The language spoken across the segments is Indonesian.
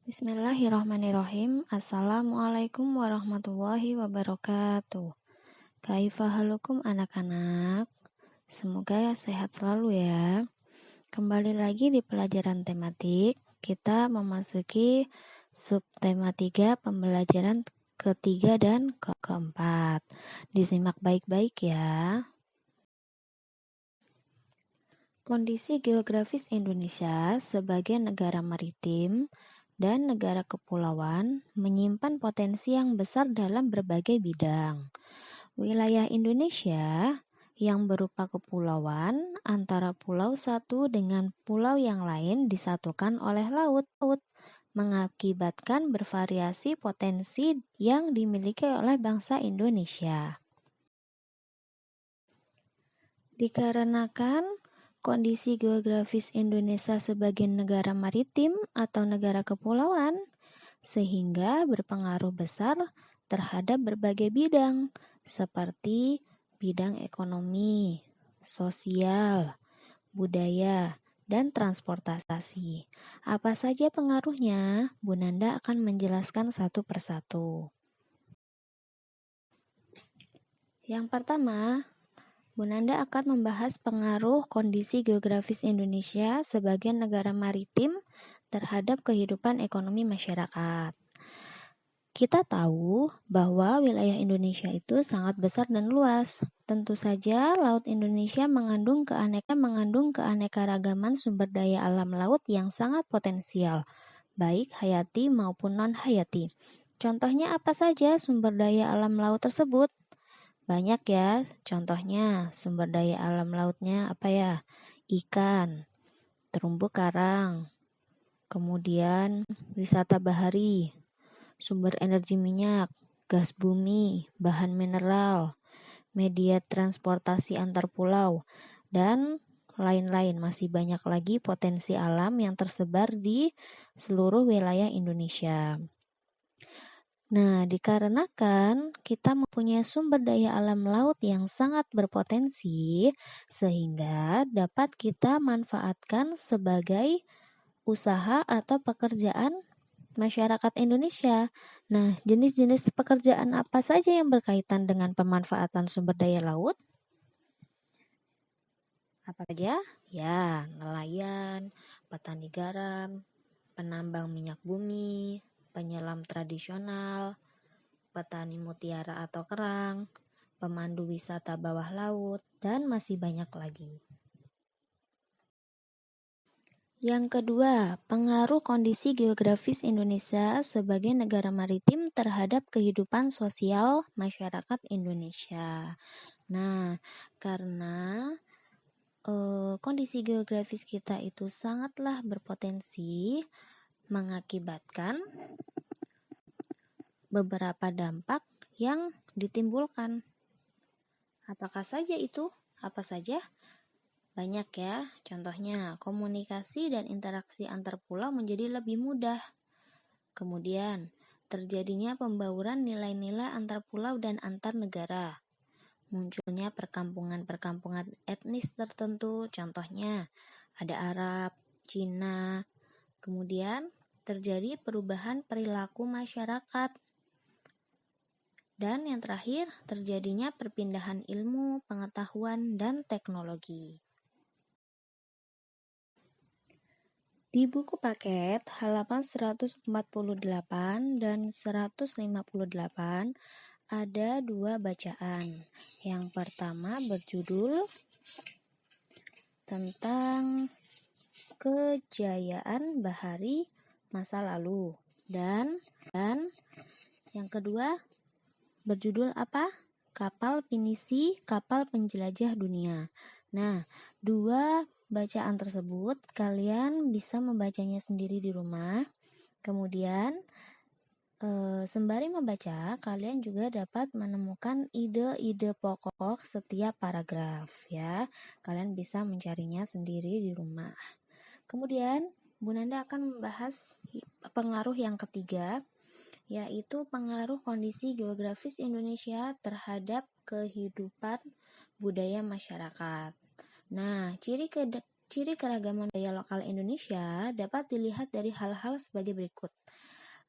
Bismillahirrahmanirrahim. Assalamualaikum warahmatullahi wabarakatuh. Kaifa halukum anak-anak? Semoga sehat selalu ya. Kembali lagi di pelajaran tematik. Kita memasuki subtema 3 pembelajaran ketiga dan keempat. Disimak baik-baik ya. Kondisi geografis Indonesia sebagai negara maritim dan negara kepulauan menyimpan potensi yang besar dalam berbagai bidang. Wilayah Indonesia yang berupa kepulauan antara pulau satu dengan pulau yang lain disatukan oleh laut, mengakibatkan bervariasi potensi yang dimiliki oleh bangsa Indonesia. Dikarenakan kondisi geografis Indonesia sebagai negara maritim atau negara kepulauan, sehingga berpengaruh besar terhadap berbagai bidang, seperti bidang ekonomi, sosial, budaya, dan transportasi. Apa saja pengaruhnya? Bu Nanda akan menjelaskan satu persatu. Yang pertama, Bu Nanda akan membahas pengaruh kondisi geografis Indonesia sebagai negara maritim terhadap kehidupan ekonomi masyarakat. Kita tahu bahwa wilayah Indonesia itu sangat besar dan luas. Tentu saja Laut Indonesia mengandung keanekaragaman sumber daya alam laut yang sangat potensial, baik hayati maupun non-hayati. Contohnya apa saja sumber daya alam laut tersebut? Banyak ya, contohnya sumber daya alam lautnya apa ya? Ikan, terumbu karang, kemudian wisata bahari, sumber energi minyak, gas bumi, bahan mineral, media transportasi antar pulau, dan lain-lain. Masih banyak lagi potensi alam yang tersebar di seluruh wilayah Indonesia. Nah, dikarenakan kita mempunyai sumber daya alam laut yang sangat berpotensi, sehingga dapat kita manfaatkan sebagai usaha atau pekerjaan masyarakat Indonesia. Nah, jenis-jenis pekerjaan apa saja yang berkaitan dengan pemanfaatan sumber daya laut? Apa saja? Ya, nelayan, petani garam, penambang minyak bumi, penyelam tradisional, petani mutiara atau kerang, pemandu wisata bawah laut, dan masih banyak lagi. Yang kedua, pengaruh kondisi geografis Indonesia sebagai negara maritim terhadap kehidupan sosial masyarakat Indonesia. Nah, karena kondisi geografis kita itu sangatlah berpotensi mengakibatkan beberapa dampak yang ditimbulkan. Apakah saja itu? Apa saja? Banyak ya. Contohnya, komunikasi dan interaksi antar pulau menjadi lebih mudah. Kemudian, terjadinya pembauran nilai-nilai antar pulau dan antar negara. Munculnya perkampungan-perkampungan etnis tertentu, contohnya ada Arab, Cina. Kemudian, terjadi perubahan perilaku masyarakat. Dan yang terakhir, terjadinya perpindahan ilmu, pengetahuan, dan teknologi. Di buku paket halaman 148 dan 158 ada dua bacaan. Yang pertama berjudul tentang kejayaan bahari masa lalu, dan yang kedua berjudul apa? Kapal pinisi, kapal penjelajah dunia. Nah, dua bacaan tersebut kalian bisa membacanya sendiri di rumah. Kemudian sembari membaca, kalian juga dapat menemukan ide-ide pokok setiap paragraf ya. Kalian bisa mencarinya sendiri di rumah. Kemudian Bu Nanda akan membahas pengaruh yang ketiga, yaitu pengaruh kondisi geografis Indonesia terhadap kehidupan budaya masyarakat. Nah, ciri Ciri keragaman budaya lokal Indonesia dapat dilihat dari hal-hal sebagai berikut.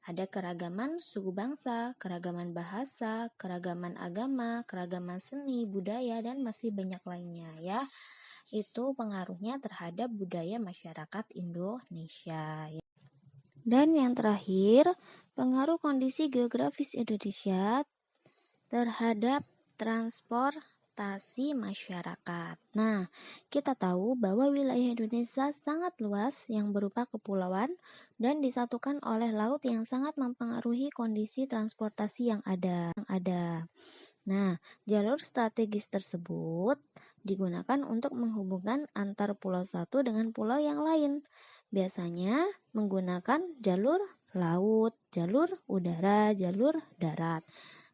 Ada keragaman suku bangsa, keragaman bahasa, keragaman agama, keragaman seni, budaya, dan masih banyak lainnya ya. Itu pengaruhnya terhadap budaya masyarakat Indonesia. Dan yang terakhir, pengaruh kondisi geografis Indonesia terhadap transportasi masyarakat. Nah, kita tahu bahwa wilayah Indonesia sangat luas yang berupa kepulauan dan disatukan oleh laut yang sangat mempengaruhi kondisi transportasi yang ada. Nah, jalur strategis tersebut digunakan untuk menghubungkan antar pulau satu dengan pulau yang lain. Biasanya menggunakan jalur laut, jalur udara, jalur darat.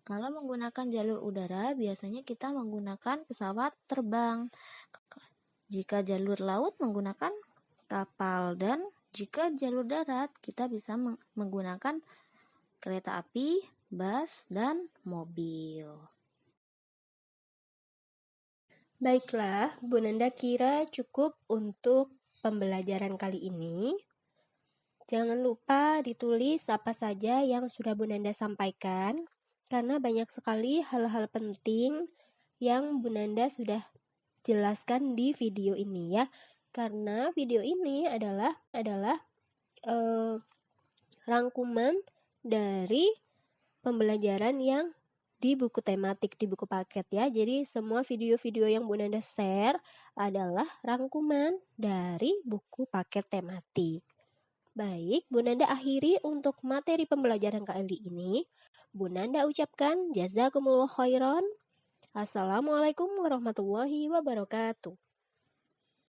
Kalau menggunakan jalur udara, biasanya kita menggunakan pesawat terbang. Jika jalur laut menggunakan kapal, dan jika jalur darat kita bisa menggunakan kereta api, bus, dan mobil. Baiklah, Bu Nanda kira cukup untuk pembelajaran kali ini. Jangan lupa ditulis apa saja yang sudah Bu Nanda sampaikan, karena banyak sekali hal-hal penting yang Bu Nanda sudah jelaskan di video ini ya. Karena video ini adalah rangkuman dari pembelajaran yang di buku tematik, di buku paket ya. Jadi semua video-video yang Bu Nanda share adalah rangkuman dari buku paket tematik. Baik, Bu Nanda akhiri untuk materi pembelajaran kali ini. Bu Nanda ucapkan jazakumullah khairan. Assalamualaikum warahmatullahi wabarakatuh.